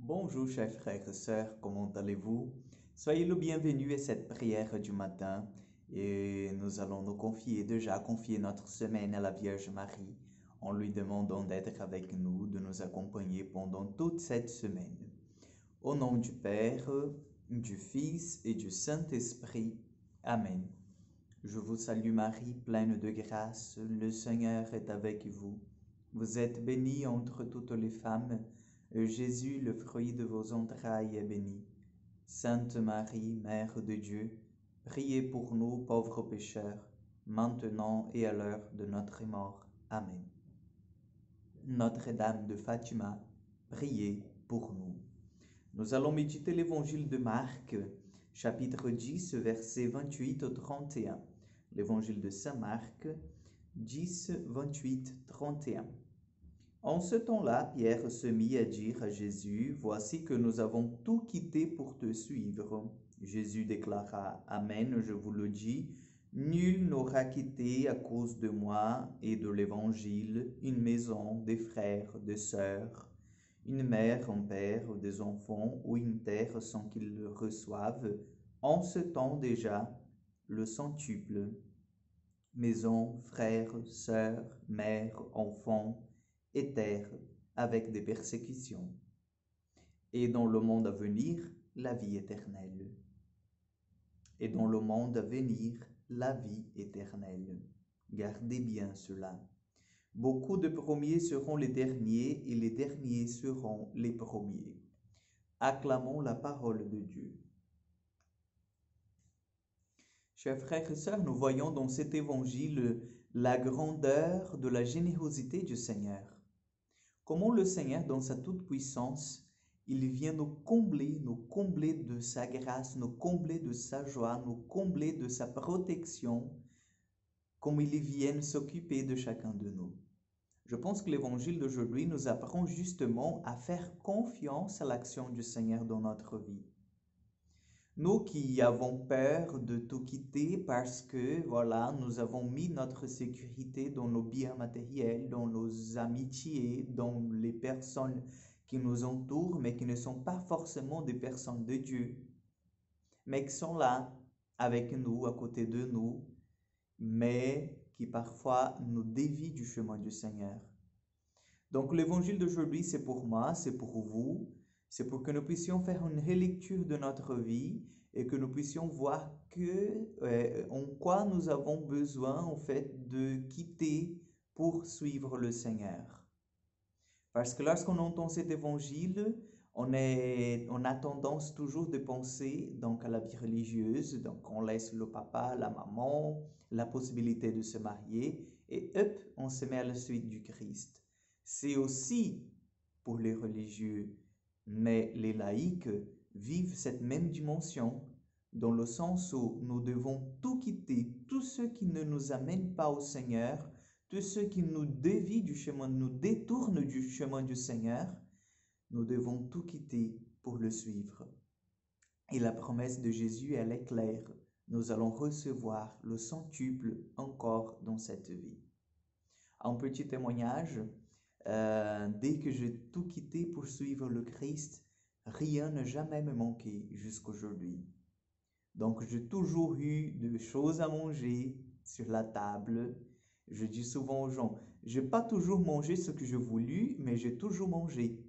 Bonjour chers frères et sœurs, comment allez-vous? Soyez le bienvenu à cette prière du matin et nous allons confier notre semaine à la Vierge Marie en lui demandant d'être avec nous, de nous accompagner pendant toute cette semaine. Au nom du Père, du Fils et du Saint-Esprit. Amen. Je vous salue Marie, pleine de grâce, le Seigneur est avec vous. Vous êtes bénie entre toutes les femmes, et Jésus, le fruit de vos entrailles, est béni. Sainte Marie, Mère de Dieu, priez pour nous pauvres pécheurs, maintenant et à l'heure de notre mort. Amen. Notre-Dame de Fatima, priez pour nous. Nous allons méditer l'évangile de Marc, chapitre 10, versets 28 au 31. L'évangile de Saint Marc, 10, 28, 31. En ce temps-là, Pierre se mit à dire à Jésus, « Voici que nous avons tout quitté pour te suivre. » Jésus déclara, « Amen, je vous le dis, nul n'aura quitté à cause de moi et de l'Évangile une maison, des frères, des sœurs, une mère, un père, des enfants ou une terre sans qu'ils le reçoivent, en ce temps déjà, le centuple. Maison, frères, sœurs, mères, enfants, et terre, avec des persécutions. Et dans le monde à venir, la vie éternelle. Et dans le monde à venir, la vie éternelle. Gardez bien cela. Beaucoup de premiers seront les derniers, et les derniers seront les premiers. Acclamons la parole de Dieu. Chers frères et sœurs, nous voyons dans cet évangile la grandeur de la générosité du Seigneur. Comment le Seigneur, dans sa toute-puissance, il vient nous combler de sa grâce, nous combler de sa joie, nous combler de sa protection, comme il vient s'occuper de chacun de nous. Je pense que l'évangile d'aujourd'hui nous apprend justement à faire confiance à l'action du Seigneur dans notre vie. Nous qui avons peur de tout quitter parce que, voilà, nous avons mis notre sécurité dans nos biens matériels, dans nos amitiés, dans les personnes qui nous entourent, mais qui ne sont pas forcément des personnes de Dieu, mais qui sont là avec nous, à côté de nous, mais qui parfois nous dévient du chemin du Seigneur. Donc l'évangile d'aujourd'hui, c'est pour moi, c'est pour vous, c'est pour que nous puissions faire une relecture de notre vie et que nous puissions voir en quoi nous avons besoin en fait de quitter pour suivre le Seigneur. Parce que lorsqu'on entend cet évangile, on a tendance toujours de penser donc à la vie religieuse, donc on laisse le papa, la maman, la possibilité de se marier et hop, on se met à la suite du Christ. C'est aussi pour les religieux, mais les laïcs vivent cette même dimension dans le sens où nous devons tout quitter, tout ce qui ne nous amène pas au Seigneur, tout ce qui nous dévie du chemin, nous détourne du chemin du Seigneur, nous devons tout quitter pour le suivre. Et la promesse de Jésus, elle est claire. Nous allons recevoir le centuple encore dans cette vie. Un petit témoignage, dès que j'ai tout quitté pour suivre le Christ, rien n'a jamais me manqué jusqu'aujourd'hui. Donc, j'ai toujours eu des choses à manger sur la table. Je dis souvent aux gens, je n'ai pas toujours mangé ce que j'ai voulu, mais j'ai toujours mangé.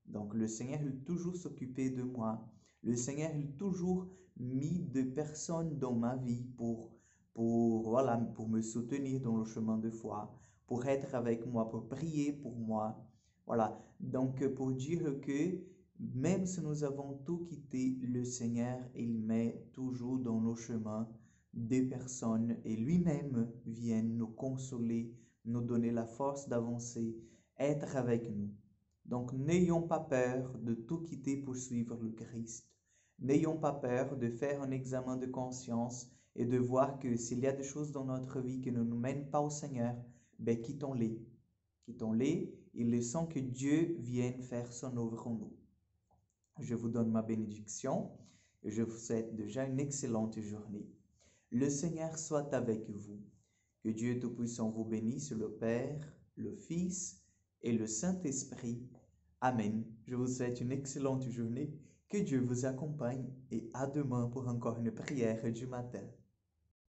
Donc, le Seigneur a toujours s'occupé de moi. Le Seigneur a toujours mis des personnes dans ma vie pour me soutenir dans le chemin de foi, pour être avec moi, pour prier pour moi. Voilà. Donc, pour dire que même si nous avons tout quitté, le Seigneur, il met toujours dans nos chemins des personnes et lui-même vient nous consoler, nous donner la force d'avancer, être avec nous. Donc, n'ayons pas peur de tout quitter pour suivre le Christ. N'ayons pas peur de faire un examen de conscience et de voir que s'il y a des choses dans notre vie qui ne nous mènent pas au Seigneur, ben quittons-les. Quittons-les et laissons que Dieu vienne faire son œuvre en nous. Je vous donne ma bénédiction et je vous souhaite déjà une excellente journée. Le Seigneur soit avec vous. Que Dieu Tout-Puissant vous bénisse, le Père, le Fils et le Saint-Esprit. Amen. Je vous souhaite une excellente journée. Que Dieu vous accompagne et à demain pour encore une prière du matin.